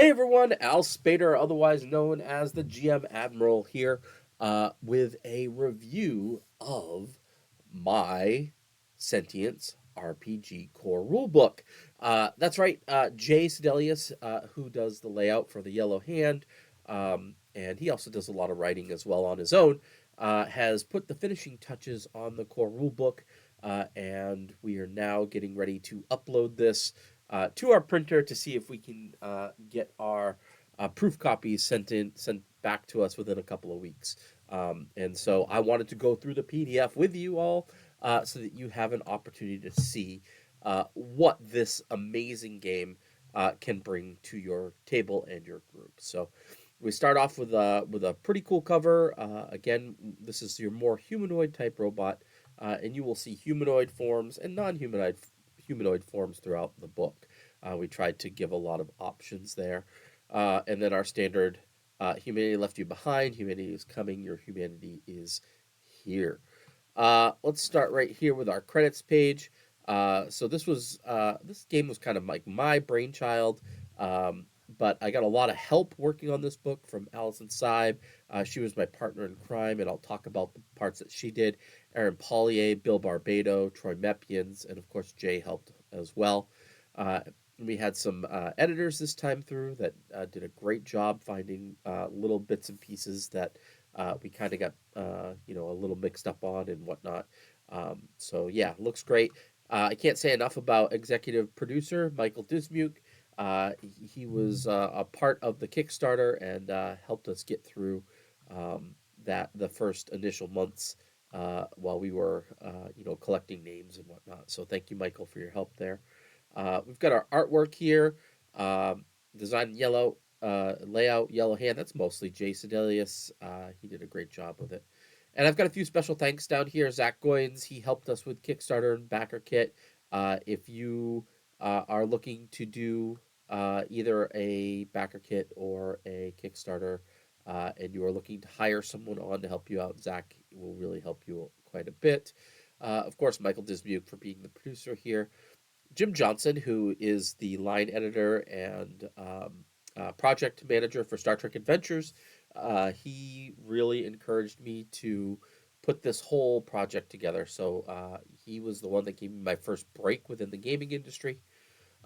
Hey everyone, Al Spader, otherwise known as the GM Admiral, here with a review of my Sentience RPG core rulebook. That's right, Jay Sedelius, who does the layout for the Yellow Hand, and he also does a lot of writing as well on his own, has put the finishing touches on the core rulebook, and we are now getting ready to upload this to our printer to see if we can get our proof copies sent back to us within a couple of weeks. And so I wanted to go through the PDF with you all so that you have an opportunity to see what this amazing game can bring to your table and your group. So we start off with a pretty cool cover. Again, this is your more humanoid type robot, and you will see humanoid forms and non-humanoid forms throughout the book. We tried to give a lot of options there. And then our standard humanity left you behind, humanity is coming, your humanity is here. Let's start right here with our credits page. So this game was kind of like my brainchild, but I got a lot of help working on this book from Alison Seib. She was my partner in crime, and I'll talk about the parts that she did. Aaron Paulier, Bill Barbado, Troy Mepians, and of course Jay helped as well. We had some editors this time through that did a great job finding little bits and pieces that we kind of got a little mixed up on and whatnot. So yeah, looks great. I can't say enough about executive producer Michael Dismuke. He was a part of the Kickstarter and helped us get through that the first initial months while we were collecting names and whatnot. So thank you, Michael, for your help there. We've got our artwork here. Design yellow, layout yellow hand. That's mostly Jay Sedelius. He did a great job with it. And I've got a few special thanks down here. Zach Goins, he helped us with Kickstarter and backer kit. If you are looking to do either a backer kit or a Kickstarter, and you are looking to hire someone on to help you out, Zach will really help you quite a bit. Of course, Michael Dismuke for being the producer here. Jim Johnson, who is the line editor and project manager for Star Trek Adventures, he really encouraged me to put this whole project together. So he was the one that gave me my first break within the gaming industry.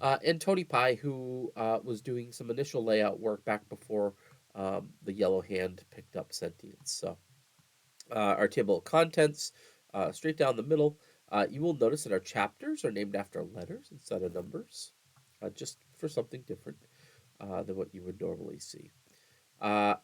And Tony Pye, who was doing some initial layout work back before the Yellow Hand picked up Sentience. So our table of contents, straight down the middle, you will notice that our chapters are named after letters instead of numbers, just for something different than what you would normally see. Uh,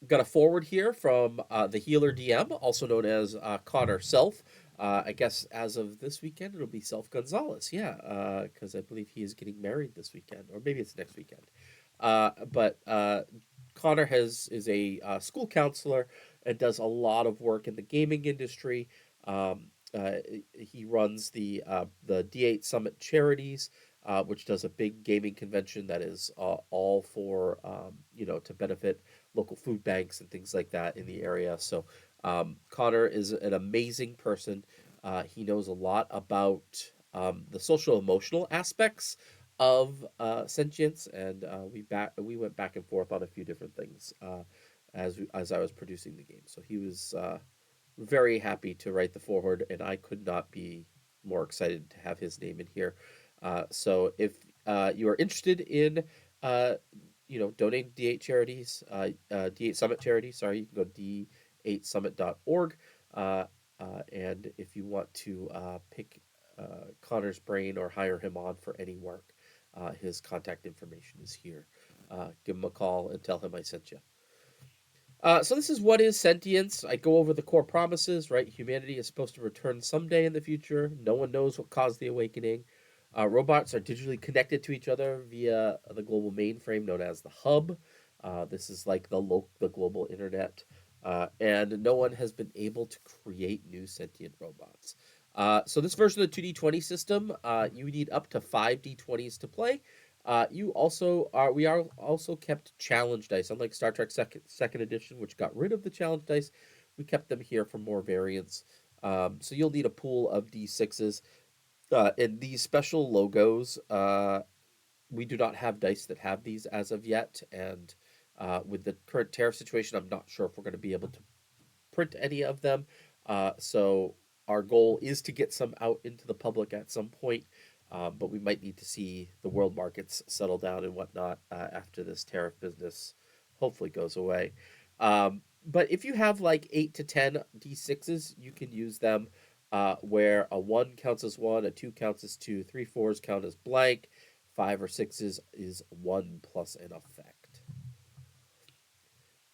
got a forward here from the Healer DM, also known as Connor Self. I guess as of this weekend, it'll be Self Gonzalez. Yeah, because I believe he is getting married this weekend, or maybe it's next weekend. But Connor is a school counselor and does a lot of work in the gaming industry. He runs the D8 Summit Charities, which does a big gaming convention that is all for to benefit local food banks and things like that in the area. So Connor is an amazing person. He knows a lot about the social emotional aspects of sentience, and we went back and forth on a few different things as I was producing the game. So he was very happy to write the foreword, and I could not be more excited to have his name in here. So if you are interested in donating D8 charities, D8 Summit charities, sorry, you can go to d8summit.org. And if you want to pick Connor's brain or hire him on for any work, his contact information is here. Give him a call and tell him I sent you. So this is what is sentience. I go over the core promises, right? Humanity is supposed to return someday in the future. No one knows what caused the awakening. Robots are digitally connected to each other via the global mainframe known as the hub. This is like the global internet. And no one has been able to create new sentient robots. So this version of the 2D20 system, you need up to 5 D20s to play. We are also kept challenge dice. Unlike Star Trek second edition, which got rid of the challenge dice, we kept them here for more variance. So you'll need a pool of D6s. And these special logos we do not have dice that have these as of yet, and with the current tariff situation, I'm not sure if we're going to be able to print any of them. So our goal is to get some out into the public at some point, but we might need to see the world markets settle down and whatnot after this tariff business hopefully goes away. But if you have like 8 to 10 d6s, you can use them. Where a one counts as one, a two counts as two, three fours count as blank, five or sixes is one plus an effect.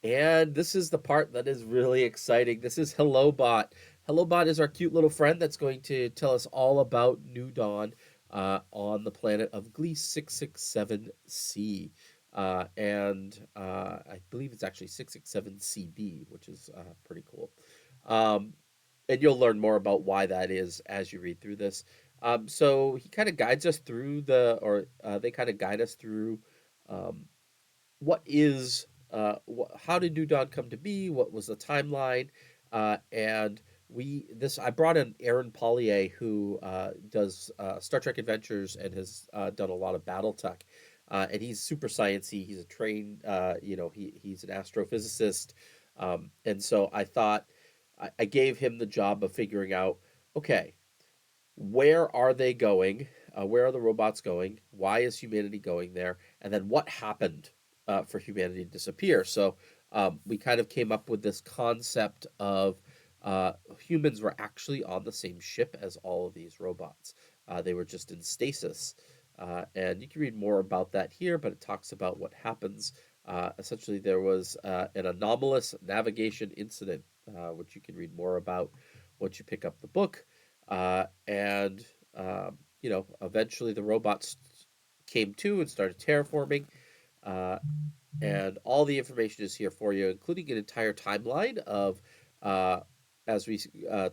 And this is the part that is really exciting. This is HelloBot. HelloBot is our cute little friend that's going to tell us all about New Dawn on the planet of Gliese 667c. I believe it's actually 667cb, which is pretty cool. Um, and you'll learn more about why that is as you read through this. So he kind of guides us through they kind of guide us through um, what is how did New Dawn come to be? What was the timeline? And we this I brought in Aaron Pollier, who does Star Trek Adventures and has done a lot of BattleTech. And he's super sciencey. He's a trained, he's an astrophysicist. And so I thought I gave him the job of figuring out, okay, where are they going? Where are the robots going? Why is humanity going there? And then what happened for humanity to disappear? So we kind of came up with this concept of humans were actually on the same ship as all of these robots. They were just in stasis. And you can read more about that here, but it talks about what happens. Essentially, there was an anomalous navigation incident, which you can read more about once you pick up the book. And eventually the robots came to and started terraforming. Uh, and all the information is here for you, including an entire timeline of uh, as we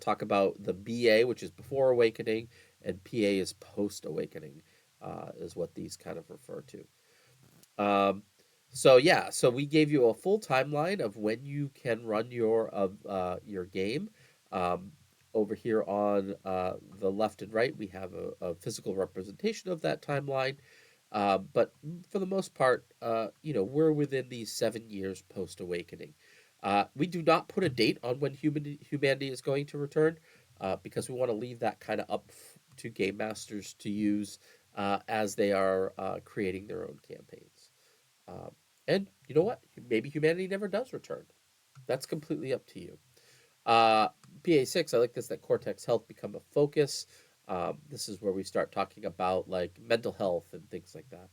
talk about the BA, which is before awakening, and PA is post awakening, is what these kind of refer to. Um, so yeah, so we gave you a full timeline of when you can run your game. Um, Over here on the left and right, we have a physical representation of that timeline. But for the most part, we're within these 7 years post awakening. We do not put a date on when humanity is going to return, because we want to leave that kind of up to game masters to use as they are creating their own campaigns. Um, and you know what? Maybe humanity never does return. That's completely up to you. Uh, PA6, I like this, that cortex health become a focus. This is where we start talking about like mental health and things like that.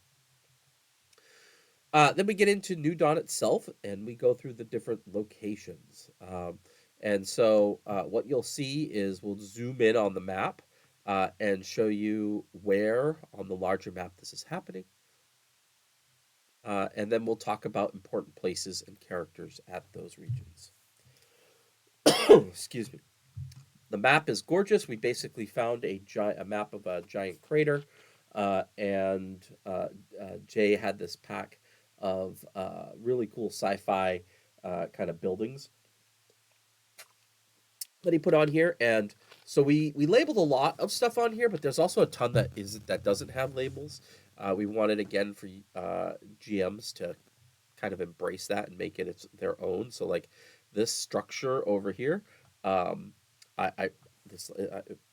Then we get into New Dawn itself, and we go through the different locations. And so what you'll see is we'll zoom in on the map and show you where on the larger map this is happening. And then we'll talk about important places and characters at those regions. Excuse me. The map is gorgeous. We basically found a map of a giant crater, and Jay had this pack of really cool sci-fi kind of buildings that he put on here, and so we labeled a lot of stuff on here, but there's also a ton that doesn't have labels. We wanted again for GMs to kind of embrace that and make it their own. So like this structure over here, um, I this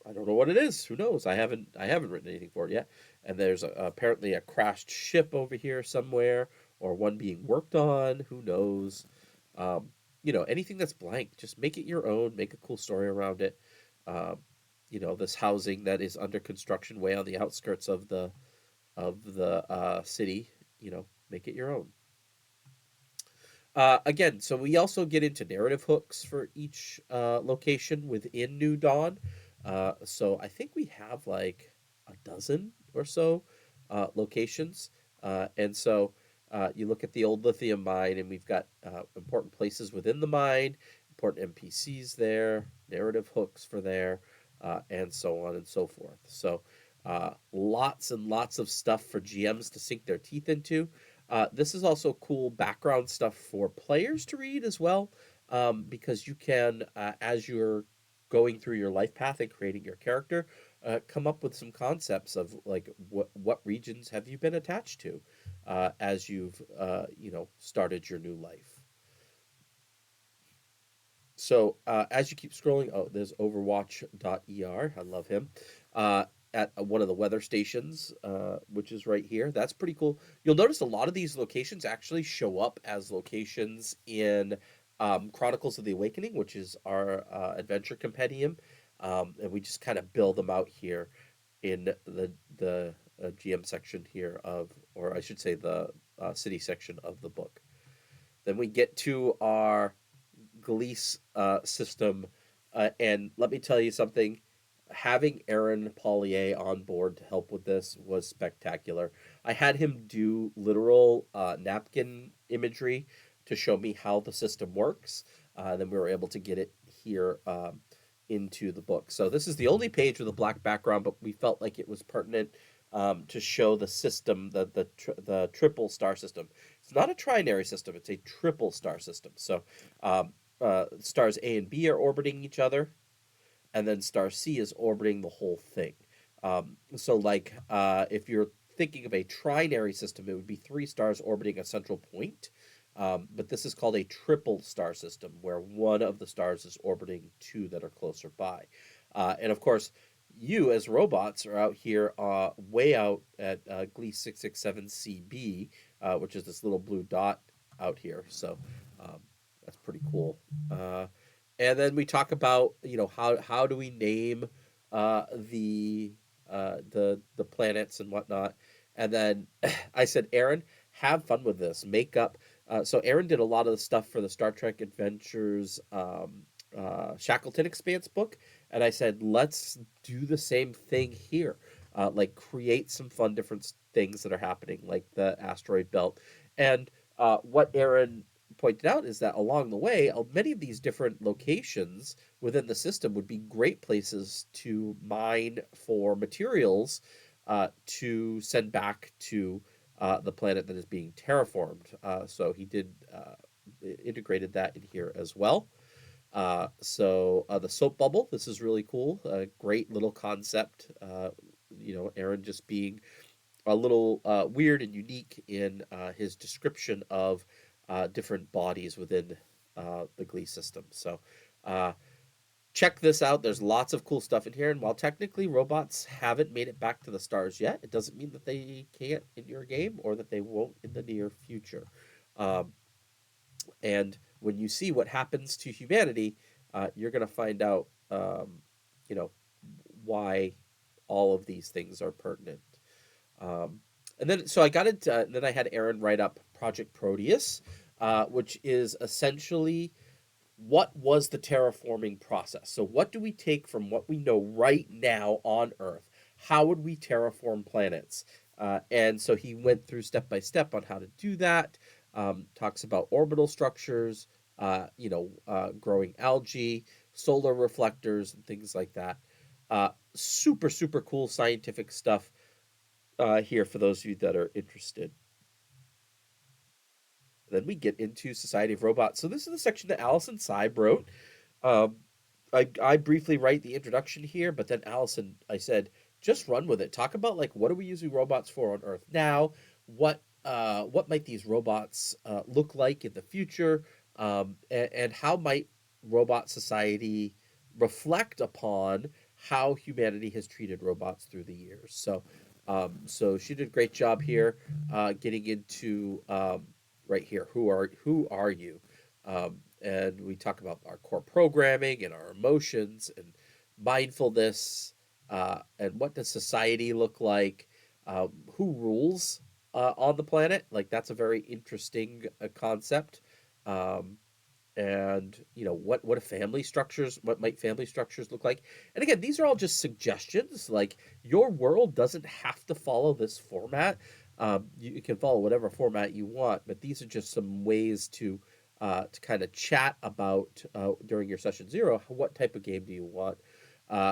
I don't know what it is. Who knows? I haven't written anything for it yet. And there's apparently a crashed ship over here somewhere, or one being worked on. Who knows? Um, anything that's blank, just make it your own. Make a cool story around it. Um, this housing that is under construction way on the outskirts of the city. Make it your own. Again, so we also get into narrative hooks for each location within New Dawn. So I think we have like a dozen or so locations. And so you look at the old lithium mine, and we've got important places within the mine, important NPCs there, narrative hooks for there, and so on and so forth. So lots and lots of stuff for GMs to sink their teeth into. This is also cool background stuff for players to read as well, because you can, as you're going through your life path and creating your character, come up with some concepts of like what regions have you been attached to as you've started your new life. So as you keep scrolling, oh, there's Overwatch.er. I love him. Uh, at one of the weather stations, which is right here. That's pretty cool. You'll notice a lot of these locations actually show up as locations in Chronicles of the Awakening, which is our adventure compendium, and we just kind of build them out here in the GM section here of, or I should say, the city section of the book. Then we get to our Gleese system. And let me tell you something, having Aaron Paulier on board to help with this was spectacular. I had him do literal napkin imagery to show me how the system works. Then we were able to get it here into the book. So this is the only page with a black background, but we felt like it was pertinent to show the system, the triple star system. It's not a trinary system; it's a triple star system. So stars A and B are orbiting each other, and then star C is orbiting the whole thing. So, like, if you're thinking of a trinary system, it would be three stars orbiting a central point. But this is called a triple star system, where one of the stars is orbiting two that are closer by. And of course, you as robots are out here, way out at Glee 667CB, which is this little blue dot out here. So um, that's pretty cool. And then we talk about, how do we name uh, the the planets and whatnot. And then I said, Aaron, have fun with this. Make up. So Aaron did a lot of the stuff for the Star Trek Adventures Shackleton Expanse book, and I said, let's do the same thing here. Like create some fun different things that are happening, like the asteroid belt. And what Aaron pointed out is that along the way, many of these different locations within the system would be great places to mine for materials to send back to the planet that is being terraformed. So he did integrated that in here as well. So the soap bubble, this is really cool. A great little concept. Aaron just being a little weird and unique in his description of different bodies within the Glee system. So uh, check this out. There's lots of cool stuff in here. And while technically robots haven't made it back to the stars yet, it doesn't mean that they can't in your game or that they won't in the near future. Um, and when you see what happens to humanity, you're going to find out, you know, why all of these things are pertinent. Um, and then, so I got it. Then I had Aaron write up Project Proteus, which is essentially what was the terraforming process. So, what do we take from what we know right now on Earth? How would we terraform planets? And so he went through step by step on how to do that. Talks about orbital structures, growing algae, solar reflectors, and things like that. Super, super cool scientific stuff here for those of you that are interested. Then we get into Society of Robots. So this is the section that Allison Seib wrote. Um, I briefly write the introduction here, but then Allison, I said, just run with it. Talk about like what are we using robots for on Earth now? What might these robots look like in the future? And how might robot society reflect upon how humanity has treated robots through the years? So she did a great job here, getting into right here. Who are you? And we talk about our core programming and our emotions and mindfulness, and what does society look like? Who rules on the planet? Like that's a very interesting concept. Um, and what might family structures look like? And again, these are all just suggestions. Like your world doesn't have to follow this format. You can follow whatever format you want, but these are just some ways to kind of chat about during your session zero. What type of game do you want?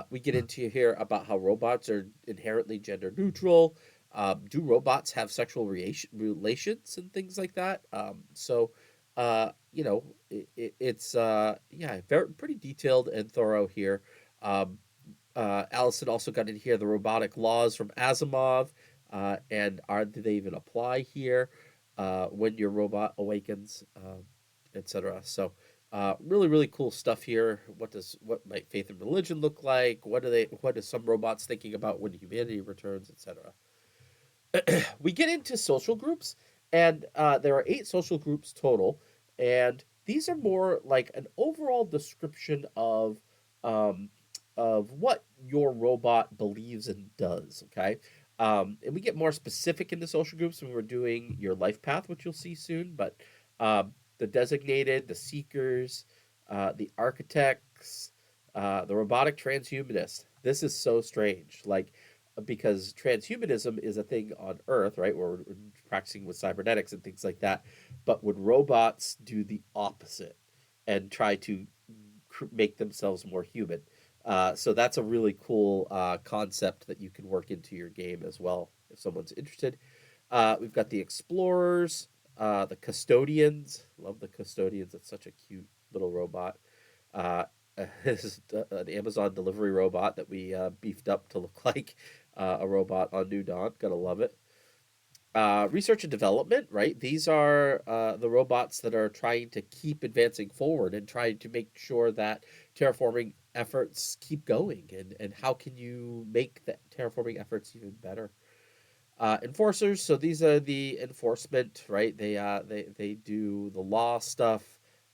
We get into here about how robots are inherently gender neutral. Do robots have sexual relations and things like that? It's yeah, very pretty detailed and thorough here. Um, Allison also got in here the robotic laws from Asimov, and do they even apply here when your robot awakens, etc. So, really, really cool stuff here. What might faith and religion look like? What is some robots thinking about when humanity returns, etc. We get into social groups, and there are 8 social groups total, and these are more like an overall description um, of what your robot believes and does. Okay, and we get more specific in the social groups when we're doing your life path, which you'll see soon. But the designated, the seekers, the architects, the robotic transhumanists. This is so strange. Like because transhumanism is a thing on Earth, right? Where we're practicing with cybernetics and things like that. But would robots do the opposite and try to make themselves more human? So that's a really cool concept that you can work into your game as well if someone's interested. We've got the explorers, the custodians. Love the custodians. It's such a cute little robot. Uh, this is an Amazon delivery robot that we beefed up to look like a robot on New Dawn. Gotta love it. Research and development, right? These are the robots that are trying to keep advancing forward and trying to make sure that terraforming efforts keep going. And how can you make the terraforming efforts even better? Enforcers, so these are the enforcement, right? They do the law stuff.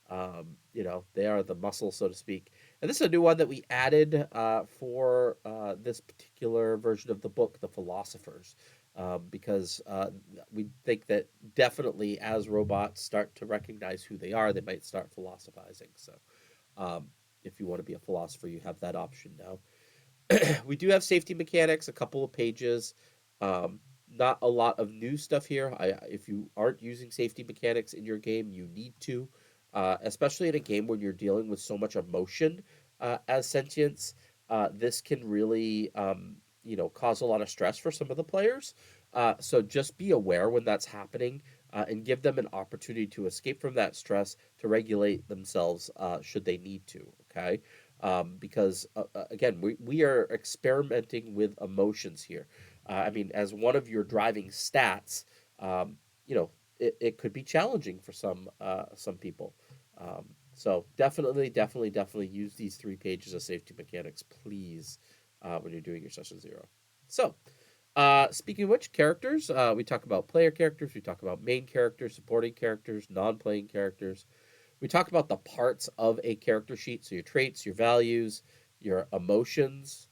They are the muscle, so to speak. And this is a new one that we added for this particular version of the book, the philosophers, because we think that definitely as robots start to recognize who they are, they might start philosophizing. So um, if you want to be a philosopher, you have that option now. We do have safety mechanics, a couple of pages. Um, Not a lot of new stuff here. If you aren't using safety mechanics in your game, you need to, especially in a game when you're dealing with so much emotion as sentience. This can really, cause a lot of stress for some of the players. So just be aware when that's happening and give them an opportunity to escape from that stress to regulate themselves should they need to. Okay, because again, we are experimenting with emotions here. I mean, as one of your driving stats, um, it could be challenging for some people. So definitely use these 3 pages of safety mechanics, please, when you're doing your session 0. So, speaking of which, characters, we talk about player characters, we talk about main characters, supporting characters, non-playing characters. We talk about the parts of a character sheet, so your traits, your values, your emotions,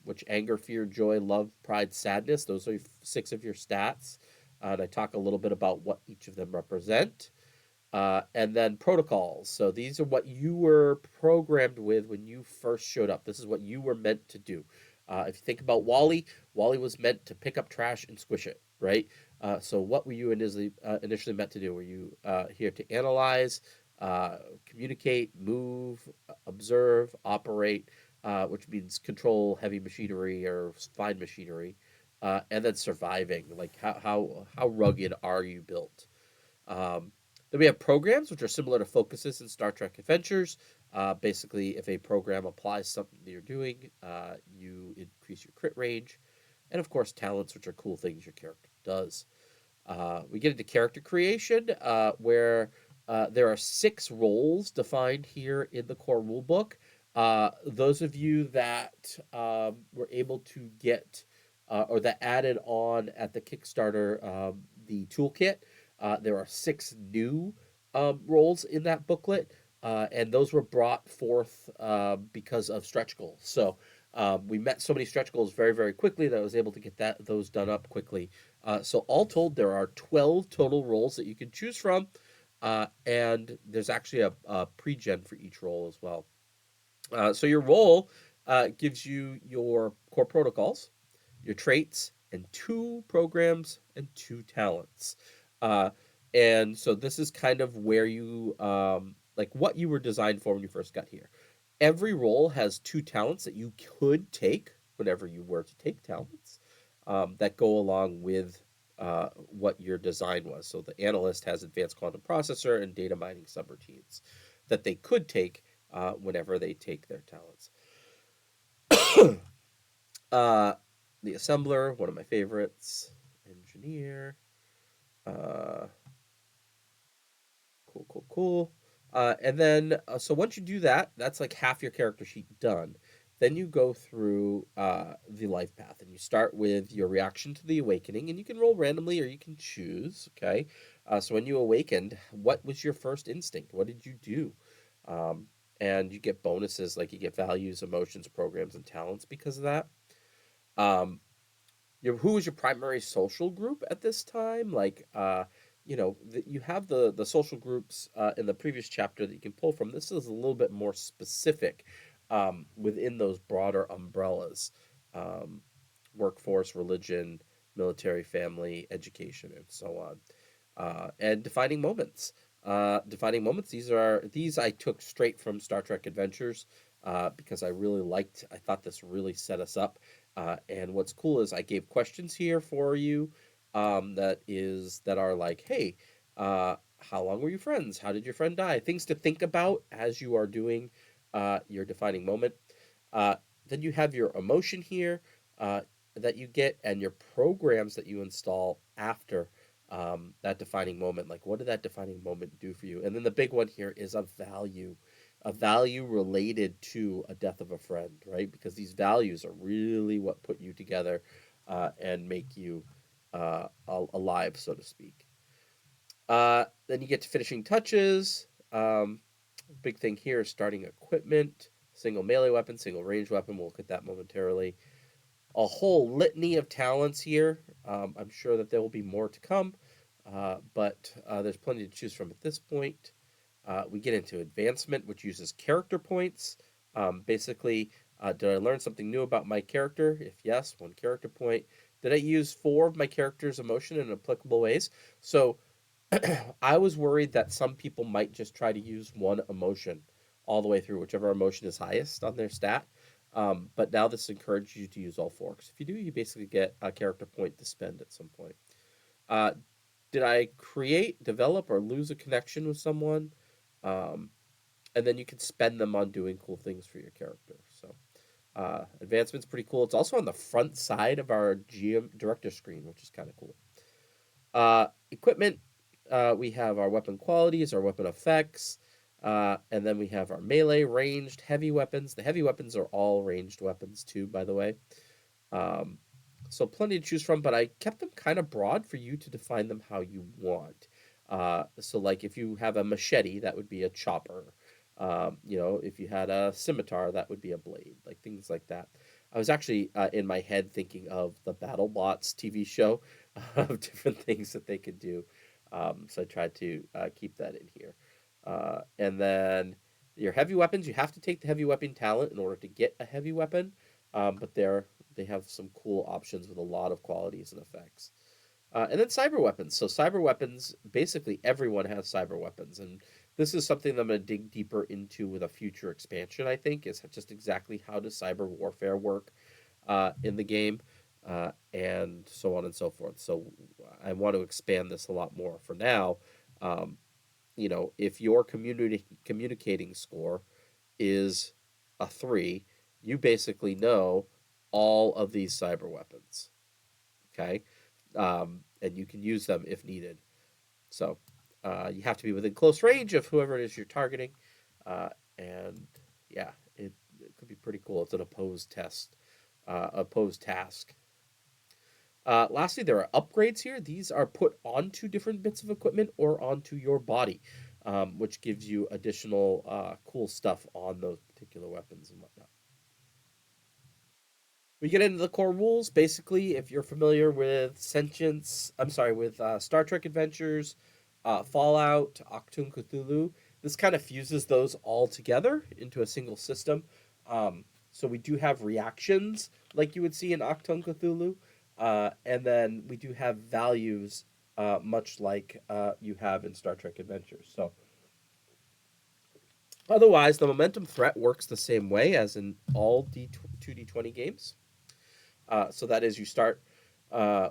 which anger, fear, joy, love, pride, sadness. Those are 6 of your stats. And I talk a little bit about what each of them represent. And then protocols. So these are what you were programmed with when you first showed up. This is what you were meant to do. If you think about Wally, Wally was meant to pick up trash and squish it, right? So what were you initially meant to do? Were you here to analyze, communicate, move, observe, operate, which means control heavy machinery or fine machinery, and then surviving. Like how rugged are you built? Um, then we have programs, which are similar to focuses in Star Trek Adventures. Basically, if a program applies something that you're doing, you increase your crit range. And of course, talents, which are cool things your character does. We get into character creation, where there are 6 roles defined here in the core rulebook. Those of you that were able to get or that added on at the Kickstarter the toolkit, there are 6 new roles in that booklet, and those were brought forth because of stretch goals. So we met so many stretch goals very, very quickly that I was able to get those done up quickly. So all told, there are 12 total roles that you can choose from, and there's actually a pre-gen for each role as well. So your role gives you your core protocols, your traits, and 2 programs and 2 talents. Uh, and so this is kind of where you like what you were designed for when you first got here. Every role has 2 talents that you could take whenever you were to take talents that go along with what your design was. So the analyst has advanced quantum processor and data mining subroutines that they could take whenever they take their talents. uh, the assembler, one of my favorites. Engineer. Uh, Cool, cool, cool. And then, so once you do that, that's like half your character sheet done. Then you go through the life path, and you start with your reaction to the awakening, and you can roll randomly or you can choose. Okay. So when you awakened, what was your first instinct? What did you do? Um, and you get bonuses like you get values, emotions, programs, and talents because of that. Um, who is your primary social group at this time? Like, you have the social groups in the previous chapter that you can pull from. This is a little bit more specific within those broader umbrellas: um, workforce, religion, military, family, education, and so on. And defining moments. Defining moments. These I took straight from Star Trek Adventures because I really liked. I thought this really set us up. And what's cool is I gave questions here for you that are like, hey, how long were you friends? How did your friend die? Things to think about as you are doing your defining moment. Uh, then you have your emotion here uh, that you get and your programs that you install after that defining moment. Like, what did that defining moment do for you? And then the big one here is a value related to a death of a friend, right? Because these values are really what put you together and make you alive, so to speak. Then you get to finishing touches. Big thing here is starting equipment, single melee weapon, single range weapon. We'll look at that momentarily. A whole litany of talents here. I'm sure that there will be more to come, but there's plenty to choose from at this point. We get into advancement, which uses character points. Basically, did I learn something new about my character? If yes, one character point. Did I use four of my character's emotion in applicable ways? So I was worried that some people might just try to use one emotion all the way through, whichever emotion is highest on their stat. But now this encourages you to use all four. Because if you do, you basically get a character point to spend at some point. Uh, did I create, develop, or lose a connection with someone? Um, and then you can spend them on doing cool things for your character. So advancement's pretty cool. It's also on the front side of our GM director screen, which is kind of cool. Equipment, we have our weapon qualities, our weapon effects, and then we have our melee, ranged, heavy weapons. The heavy weapons are all ranged weapons too, by the way. Um, so plenty to choose from, but I kept them kind of broad for you to define them how you want. So like if you have a machete, that would be a chopper. If you had a scimitar, that would be a blade, like things like that. I was actually in my head thinking of the BattleBots TV show of different things that they could do. So I tried to keep that in here. And then your heavy weapons, you have to take the heavy weapon talent in order to get a heavy weapon. But they have some cool options with a lot of qualities and effects. And then cyber weapons. So cyber weapons, basically everyone has cyber weapons, and this is something that I'm going to dig deeper into with a future expansion. I think is just exactly how does cyber warfare work in the game, and so on and so forth. So I want to expand this a lot more. For now, um, if your communicating score is a 3, you basically know all of these cyber weapons. Okay, and you can use them if needed. So you have to be within close range of whoever it is you're targeting, and yeah, it could be pretty cool. It's an opposed task. Lastly, there are upgrades here. These are put onto different bits of equipment or onto your body, which gives you additional cool stuff on those particular weapons and whatnot. We get into the core rules. Basically, if you're familiar with with Star Trek Adventures, Fallout, Octoon Cthulhu, this kind of fuses those all together into a single system. So we do have reactions like you would see in Octoon Cthulhu, and then we do have values much like you have in Star Trek Adventures. So otherwise, the momentum threat works the same way as in all 2D20 games. So that is you start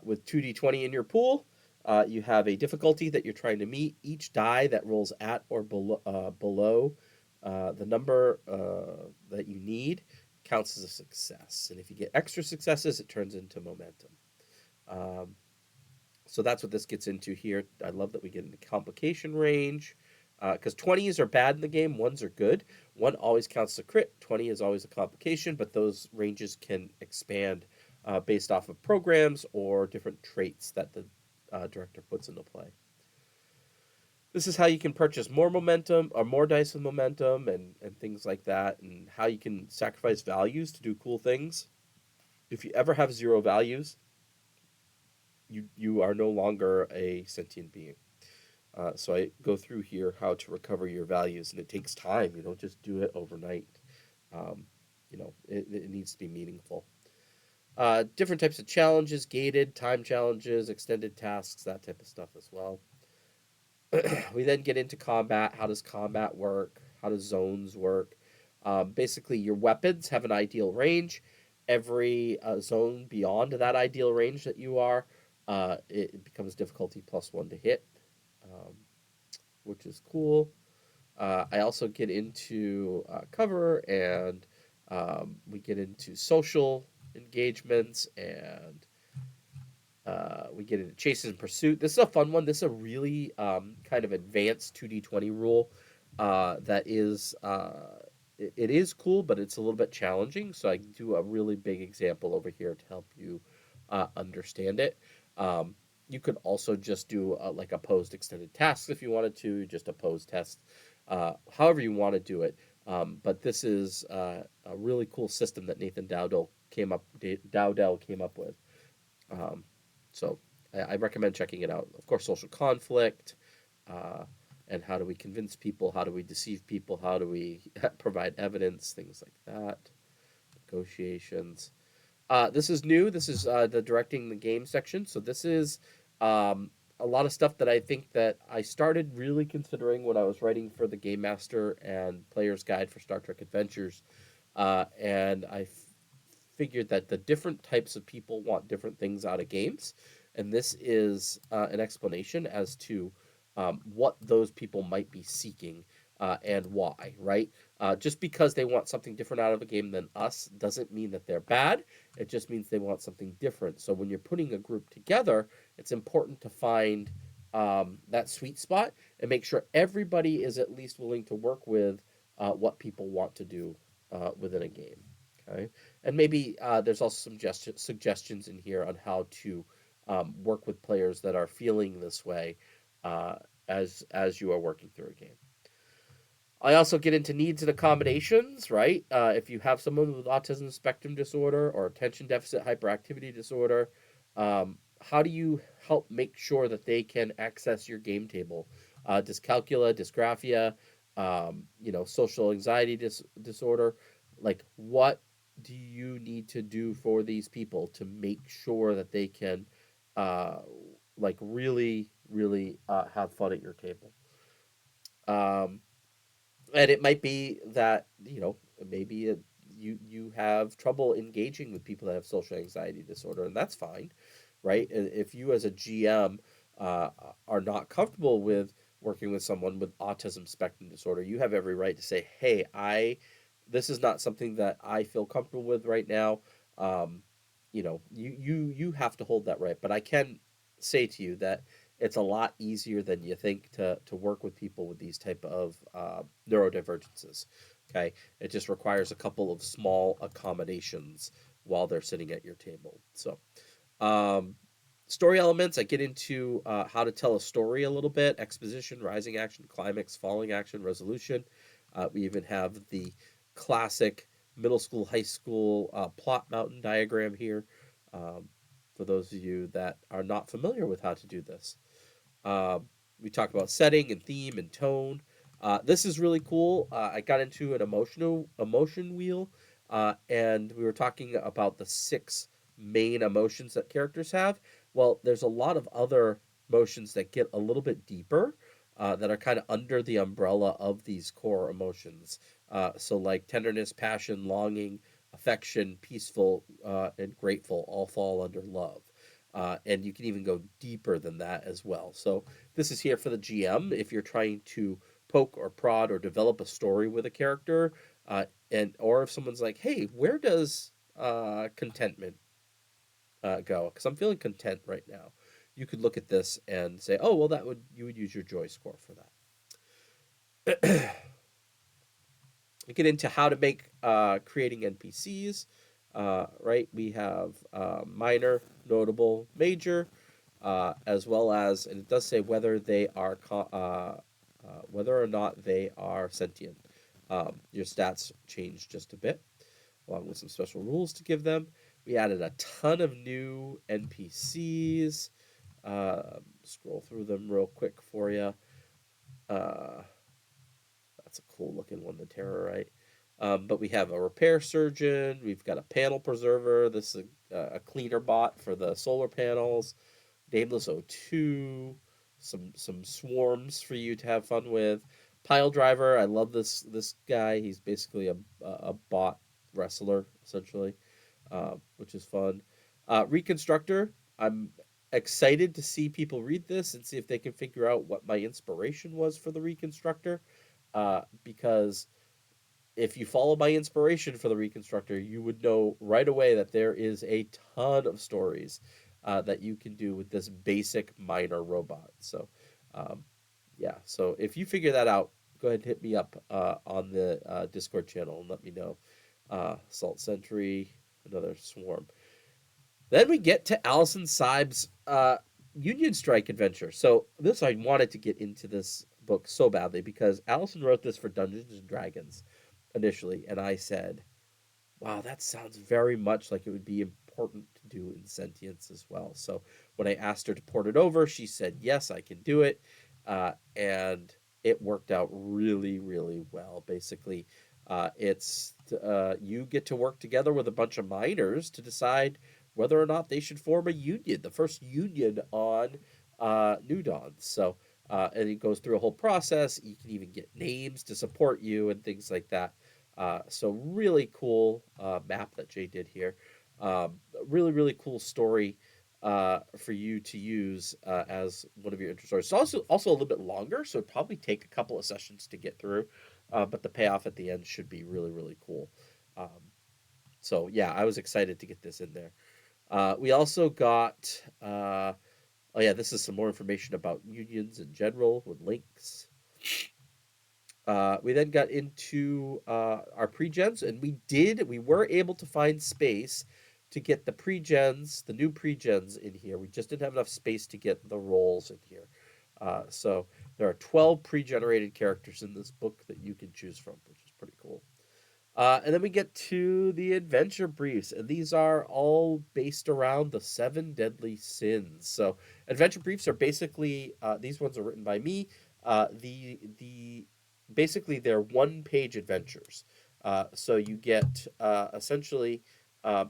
with 2d20 in your pool. You have a difficulty that you're trying to meet. Each die that rolls at or below the number that you need counts as a success. And if you get extra successes, it turns into momentum. Um, so that's what this gets into here. I love that we get into complication range because 20s are bad in the game, ones are good. One always counts as a crit, 20 is always a complication, but those ranges can expand based off of programs or different traits that the director puts into play. This is how you can purchase more momentum or more dice with momentum and things like that, and how you can sacrifice values to do cool things. If you ever have 0 values, you are no longer a sentient being. So I go through here how to recover your values, and it takes time. You don't just do it overnight. Um, it needs to be meaningful. Different types of challenges, gated, time challenges, extended tasks, that type of stuff as well. We then get into combat. How does combat work? How does zones work? Basically, your weapons have an ideal range. Every zone beyond that ideal range that you are, it becomes difficulty +1 to hit, um, which is cool. I also get into cover, and we get into social engagements, and we get into chases and pursuit. This is a fun one. This is a really kind of advanced 2d20 rule that is it is cool, but it's a little bit challenging. So I do a really big example over here to help you understand it. You could also just do like opposed extended tasks if you wanted to, just opposed tests, however you want to do it. But this is a really cool system that Nathan Dowdell came up with. Um, so I recommend checking it out. Of course, social conflict, uh, and how do we convince people? How do we deceive people? How do we provide evidence? Things like that. Negotiations. This is new. This is the directing the game section. So this is a lot of stuff that I think that I started really considering when I was writing for the Game Master and Player's Guide for Star Trek Adventures, and I figured that the different types of people want different things out of games, and this is an explanation as to what those people might be seeking and why, right? Just because they want something different out of a game than us doesn't mean that they're bad. It just means they want something different. So when you're putting a group together, it's important to find that sweet spot and make sure everybody is at least willing to work with what people want to do within a game. Okay, and maybe there's also some suggestions in here on how to work with players that are feeling this way uh, as you are working through a game. I also get into needs and accommodations, right? If you have someone with autism spectrum disorder or attention deficit hyperactivity disorder, how do you help make sure that they can access your game table? Dyscalculia, dysgraphia, social anxiety disorder. Like, what do you need to do for these people to make sure that they can, uh, really, really have fun at your table? Um, and it might be that maybe you have trouble engaging with people that have social anxiety disorder, and that's fine, right? If you as a GM uh, are not comfortable with working with someone with autism spectrum disorder, you have every right to say, hey, I this is not something that I feel comfortable with right now. um, you have to hold that right, but I can say to you that it's a lot easier than you think to work with people with these type of neurodivergences. Okay, it just requires a couple of small accommodations while they're sitting at your table. So, um, story elements, I get into how to tell a story a little bit: exposition, rising action, climax, falling action, resolution. We even have the classic middle school, high school plot mountain diagram here. Um, for those of you that are not familiar with how to do this. Um, we talk about setting and theme and tone. This is really cool. I got into an emotion wheel, and we were talking about the 6 main emotions that characters have. Well, there's a lot of other emotions that get a little bit deeper, that are kind of under the umbrella of these core emotions. So, like tenderness, passion, longing, affection, peaceful, and grateful all fall under love. And you can even go deeper than that as well. So this is here for the GM if you're trying to poke or prod or develop a story with a character. And or if someone's like, hey, where does contentment go? Because I'm feeling content right now. You could look at this and say, oh, well, that would you would use your joy score for that. We get into how to make creating NPCs. Right, we have minor, notable, major, as well as, and it does say whether they are whether or not they are sentient. Your stats change just a bit, along with some special rules to give them. We added a ton of new NPCs. Scroll through them real quick for you. Uh, that's a cool looking one, the Terrorite. But we have a repair surgeon. We've got a panel preserver. This is a cleaner bot for the solar panels. Nameless O2. Some swarms for you to have fun with. Pile driver. I love this guy. He's basically a bot wrestler essentially, which is fun. Reconstructor. I'm excited to see people read this and see if they can figure out what my inspiration was for the Reconstructor, because if you follow my inspiration for the Reconstructor, you would know right away that there is a ton of stories that you can do with this basic minor robot. So, um, yeah. So if you figure that out, go ahead and hit me up on the Discord channel and let me know. Salt Sentry, another swarm. Then we get to Allison Seib's Union Strike adventure. So this I wanted to get into this book so badly because Allison wrote this for Dungeons and Dragons initially, and I said, wow, that sounds very much like it would be important to do in Sentience as well. So when I asked her to port it over, she said, yes, I can do it. And it worked out really, really well. Basically, it's you get to work together with a bunch of miners to decide whether or not they should form a union, the first union on New Dawn. So, and it goes through a whole process. You can even get names to support you and things like that. So really cool map that Jay did here. Really, really cool story for you to use as one of your intro stories. It's also a little bit longer, so it'd probably take a couple of sessions to get through, but the payoff at the end should be really, really cool. So yeah, I was excited to get this in there. We also got oh yeah, this is some more information about unions in general with links. We then got into our pre-gens, and we were able to find space to get the pre-gens, the new pre-gens in here. We just didn't have enough space to get the roles in here. So there are 12 pre-generated characters in this book that you can choose from, which is pretty cool. And then we get to the adventure briefs, and these are all based around the 7 deadly sins. So adventure briefs are basically these ones are written by me. The basically they're 1 page adventures. So you get essentially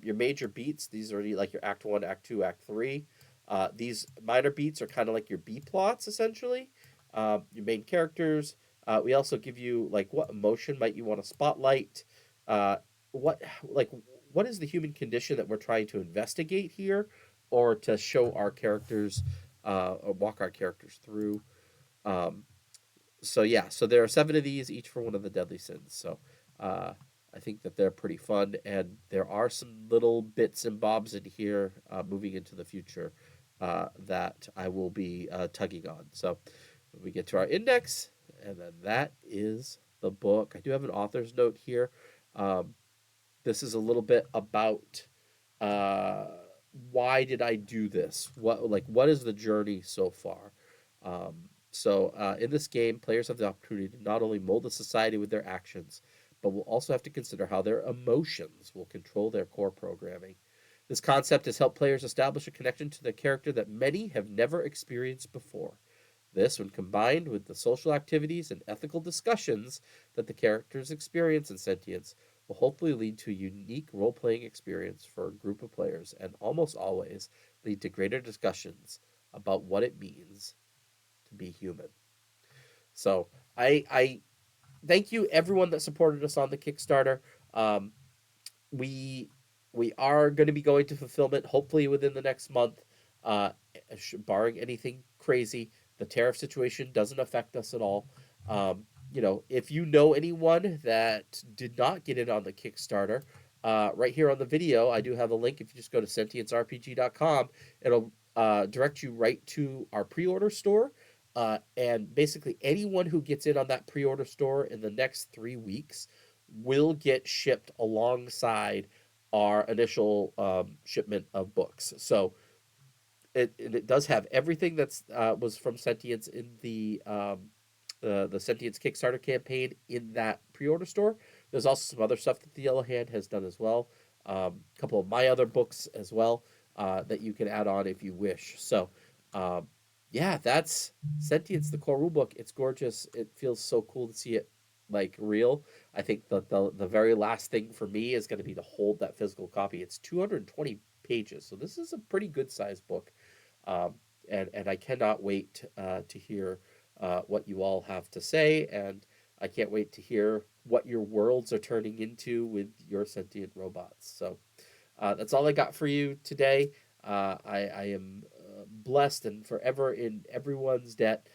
your major beats. These are like your Act 1, Act 2, Act 3. These minor beats are kind of like your B plots essentially. Your main characters. We also give you like what emotion might you want to spotlight, uh, what like what is the human condition that we're trying to investigate here, or to show our characters, or walk our characters through. Um, so yeah, so there are 7 of these, each for one of the deadly sins. So uh, I think that they're pretty fun, and there are some little bits and bobs in here moving into the future that I will be tugging on. So we get to our index, and then that is the book. I do have an author's note here. Um, this is a little bit about uh, why did I do this? What is the journey so far? In this game, players have the opportunity to not only mold the society with their actions, but will also have to consider how their emotions will control their core programming. This concept has helped players establish a connection to the character that many have never experienced before. This, when combined with the social activities and ethical discussions that the characters experience in Sentience, will hopefully lead to a unique role playing experience for a group of players and almost always lead to greater discussions about what it means to be human. So I thank you everyone that supported us on the Kickstarter. Um, we we are going to be going to fulfillment hopefully within the next month, uh, barring anything crazy. The tariff situation doesn't affect us at all. if you know anyone that did not get in on the Kickstarter, right here on the video, I do have a link. If you just go to sentiencerpg.com, it'll direct you right to our pre-order store. And basically, anyone who gets in on that pre-order store in the next 3 weeks will get shipped alongside our initial shipment of books. So it does have everything that's was from Sentience in the Sentience Kickstarter campaign in that pre-order store. There's also some other stuff that the Yellow Hand has done as well. A couple of my other books as well that you can add on if you wish. So, um, yeah, that's Sentience, the core rulebook. It's gorgeous. It feels so cool to see it like real. I think the very last thing for me is going to be to hold that physical copy. It's 220 pages, so this is a pretty good sized book, um, and I cannot wait to hear what you all have to say, and I can't wait to hear what your worlds are turning into with your sentient robots. So that's all I got for you today. I am blessed and forever in everyone's debt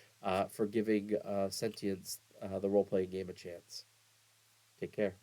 for giving Sentience, the role playing game, a chance. Take care.